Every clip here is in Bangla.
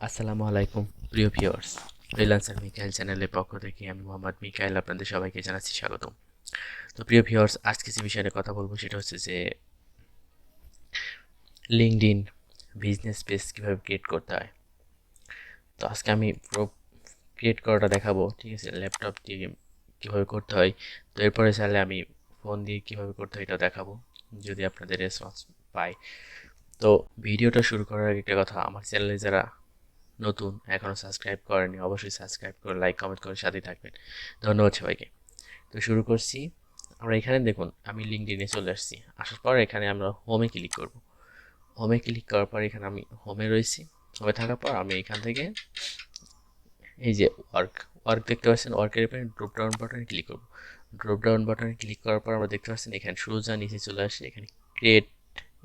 আসসালামু আলাইকুম প্রিয় ভিউয়ার্স, ফ্রিল্যান্সার মিকাইল চ্যানেলের পক্ষ থেকে আমি মোহাম্মদ মিকাইল আপনাদের সবাইকে জানাচ্ছি স্বাগতম। তো প্রিয় ভিউয়ার্স, আজকে যে বিষয়ে কথা বলবো সেটা হচ্ছে যে লিঙ্কডইন বিজনেস পেজ কীভাবে ক্রিয়েট করতে হয়। তো আজকে আমি পুরো ক্রিয়েট করাটা দেখাবো, ঠিক আছে, ল্যাপটপ দিয়ে কীভাবে করতে হয়। তো এরপরে চাইলে আমি ফোন দিয়ে কীভাবে করতে হয় এটাও দেখাবো যদি আপনাদের রেসপন্স পাই। তো ভিডিওটা শুরু করার আগে একটা কথা, আমার চ্যানেলে যারা নতুন এখনও সাবস্ক্রাইব করেনি অবশ্যই সাবস্ক্রাইব করে লাইক কমেন্ট করে সাথেই থাকবেন। ধন্যবাদ সবাইকে। তো শুরু করছি। আমরা এখানে দেখুন আমি লিঙ্কডইনে চলে আসছি। আসার পর এখানে আমরা হোমে ক্লিক করব। হোমে ক্লিক করার পর এখানে আমি হোমে রয়েছি। হোমে থাকার পর আমি এখান থেকে এই যে ওয়ার্ক ওয়ার্ক দেখতে পাচ্ছেন, ওয়ার্কের উপরে ড্রপ ডাউন বাটনে ক্লিক করব। ড্রপ ডাউন বাটনে ক্লিক করার পর আমরা দেখতে পাচ্ছেন এখানে সোজা নিচে চলে আসে, এখানে ক্রিয়েট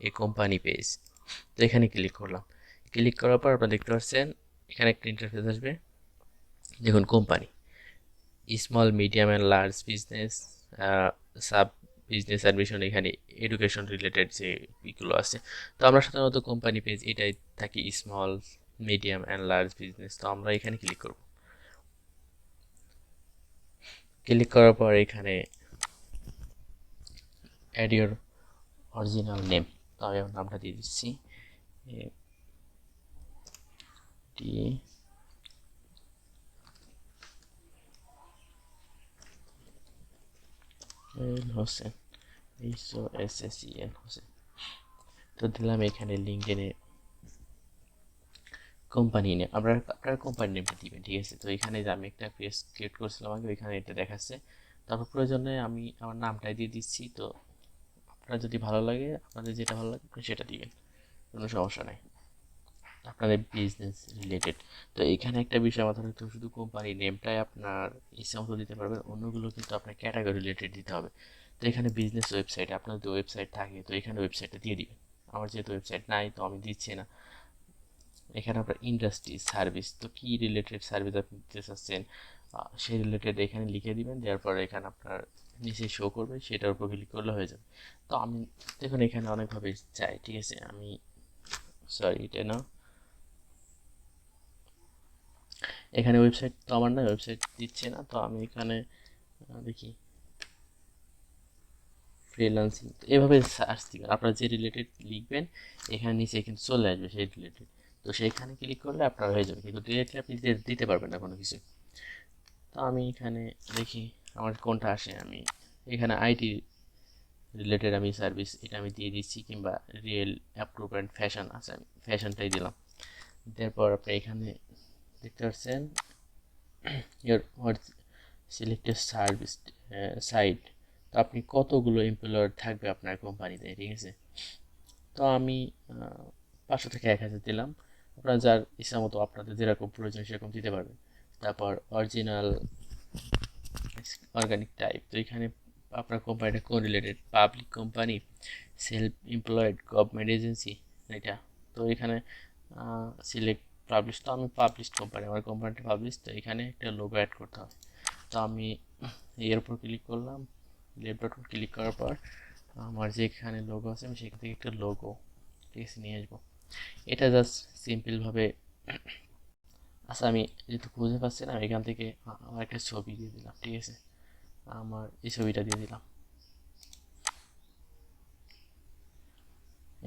এ কোম্পানি পেজ। তো এখানে ক্লিক করলাম। ক্লিক করার পর আপনারা দেখতে পাচ্ছেন এখানে একটা ইন্টারফেস আসবে। দেখুন company, small medium and large business, sub business admission, এখানে এডুকেশন রিলেটেড যে ইগুলো আছে। তো আমরা সাধারণত কোম্পানি পেজ এটাই থাকি, small medium and large business. তো আমরা এখানে ক্লিক করব। ক্লিক করার পর এখানে অ্যাড ইউর অরিজিনাল নেম। তো আমি আমার নামটা দিয়ে দিচ্ছি, ডি হোসেন, HOSSEN হোসেন। তো দিলাম এখানে লিঙ্কডইনে কোম্পানি নেম, আপনার কোম্পানি নেমটা দিবেন, ঠিক আছে। তো এখানে যে আমি একটা পেজ ক্রিয়েট করছিলাম আগে, ওইখানে এটা দেখাচ্ছে। তারপর প্রয়োজনে আমি আমার নামটাই দিয়ে দিচ্ছি। তো আপনার যদি ভালো লাগে, আপনাদের যেটা ভালো লাগে আপনি সেটা দিবেন, কোনো সমস্যা নাই, আপনাদের বিজনেস রিলেটেড। তো এখানে একটা বিষয় মাথায় রাখতে হবে, শুধু কোম্পানি নেমটাই আপনার ইচ্ছা মতো দিতে পারবেন, অন্যগুলো কিন্তু আপনার ক্যাটাগরি রিলেটেড দিতে হবে। তো এখানে বিজনেস ওয়েবসাইট, আপনার যদি ওয়েবসাইট থাকে তো এখানে ওয়েবসাইটটা দিয়ে দিবেন। আমার যেহেতু ওয়েবসাইট নাই তো আমি দিচ্ছি না। এখানে আপনার ইন্ডাস্ট্রি সার্ভিস, তো কি রিলেটেড সার্ভিস আপনি দিতে চাচ্ছেন সেই রিলেটেড এখানে লিখে দিবেন। দেওয়ার পরে এখানে আপনার নিচে শো করবে, সেটার উপর ক্লিক করলে হয়ে যাবে। তো আমি দেখুন এখানে অনেকভাবে চাই, ঠিক আছে। আমি সরি, এটা না, এখানে ওয়েবসাইট তো আমার না, ওয়েবসাইট দিচ্ছে না। তো আমি এখানে দেখি ফ্রিল্যান্সিং, তো এভাবে সার্চ দিবেন, আপনার যে রিলেটেড লিখবেন এখানে নিচে কিন্তু চলে আসবে সেই রিলেটেড। তো সেইখানে ক্লিক করলে আপনার হয়ে যাবে, কিন্তু ডিরেক্টলি আপনি দিতে পারবেন না কোনো কিছু। তো আমি এখানে দেখি আমার কোনটা আসে। আমি এখানে আইটি রিলেটেড আমি সার্ভিস এটা আমি দিয়ে দিচ্ছি, কিংবা রিয়েল অ্যাপ্রুভ অ্যান্ড ফ্যাশন আছে, আমি ফ্যাশনটাই দিলাম। তারপর আপনি এখানে দেখতে পাচ্ছেন ইয়োর সিলেক্টেড সার্ভিস সাইট। তো আপনি কতগুলো এমপ্লয়ার থাকবে আপনার কোম্পানিতে, ঠিক আছে। তো আমি 500 থেকে 1000 দিলাম। আপনারা যার ইচ্ছা মতো আপনাদের যেরকম প্রয়োজন সেরকম দিতে পারবেন। তারপর অরিজিনাল অর্গানিক টাইপ, তো এখানে আপনার কোম্পানিটা কোন related, public company, self employed, government agency, এটা। তো এখানে সিলেক্ট পাবলিশ, তো আমি পাবলিশ কোম্পানি, আমার কোম্পানিটা পাবলিশ। তো এখানে একটা লোগো অ্যাড করতে হবে। তো আমি এর উপর ক্লিক করলাম, লেফট বাটন ক্লিক করার পর আমার যেখানে লোগো আছে আমি সেখান থেকে একটা লোগো, ঠিক আছে, নিয়ে আসবো। এটা জাস্ট সিম্পলভাবে, আচ্ছা আমি যেহেতু খুঁজে পাচ্ছি না এখান থেকে আমার একটা ছবি দিয়ে দিলাম, ঠিক আছে। আমার এই ছবিটা দিয়ে দিলাম,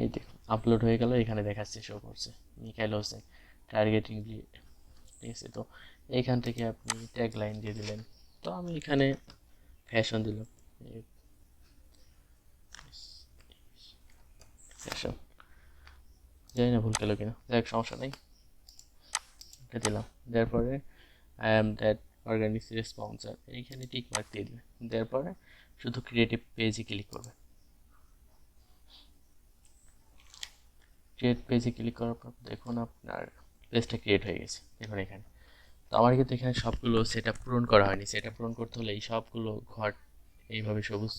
এই দেখুন আপলোড হয়ে গেল, এখানে দেখাচ্ছে, শো করছে মিকাইল হোসেন টার্গেটিং লিড, ঠিক আছে। তো এইখান থেকে আপনি ট্যাগ লাইন দিয়ে দিলেন। তো আমি এখানে ফ্যাশন দিলাম, ফ্যাশন, জানি না ভুল গেল কিনা, যাই হোক সমস্যা নেই, এটা দিলাম। দেওয়ার পরে I am that organic sponsor, এইখানে টিক মার্ক দিয়ে দিবেন। দেওয়ার পরে শুধু ক্রিয়েটিভ পেজে ক্লিক করবেন। ক্রিয়েট পেজে ক্লিক করার পর দেখুন আপনার পেজটা ক্রিয়েট হয়ে গেছে, দেখুন এখানে। তো আমার কিন্তু এখানে সবগুলো সেটা পূরণ করা হয়নি, সেটা পূরণ করতে হলে এই সবগুলো ঘর এইভাবে সবুজ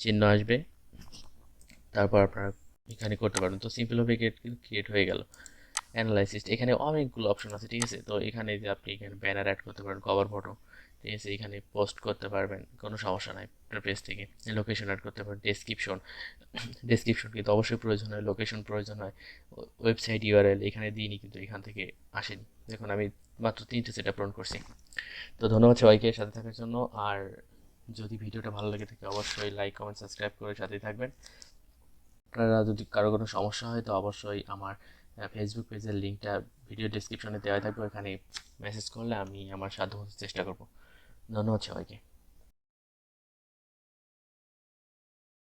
চিহ্ন আসবে, তারপর আপনারা এখানে করতে পারবেন। তো সিম্পলভাবে ক্রিয়েট হয়ে গেল। অ্যানালাইসিস, এখানে অনেকগুলো অপশন আছে, ঠিক আছে। তো এখানে যে আপনি এখানে ব্যানার অ্যাড করতে পারেন, কভার ফটো, ঠিক আছে, এখানে পোস্ট করতে পারবেন, কোনো সমস্যা নাই আপনার পেজ থেকে। লোকেশন অ্যাড করতে পারবেন, ডেসক্রিপশন কিন্তু অবশ্যই প্রয়োজন হয়, লোকেশন প্রয়োজন হয়, ওয়েবসাইট ইউআরএল এখানে দিইনি, কিন্তু এখান থেকে আসেনি। দেখুন আমি মাত্র 3টে সেটআপ পূরণ করছি। তো ধন্যবাদ সবাইকে সাথে থাকার জন্য। আর যদি ভিডিওটা ভালো লেগে থাকে অবশ্যই লাইক কমেন্ট সাবস্ক্রাইব করে সাথেই থাকবেন। আপনারা যদি কারো কোনো সমস্যা হয় তো অবশ্যই আমার ফেসবুক পেজের লিঙ্কটা ভিডিও ডেসক্রিপশনে দেওয়া থাকবে, ওখানে মেসেজ করলে আমি আমার সাধ্যমতো চেষ্টা করব। ধন্যবাদ সবাইকে।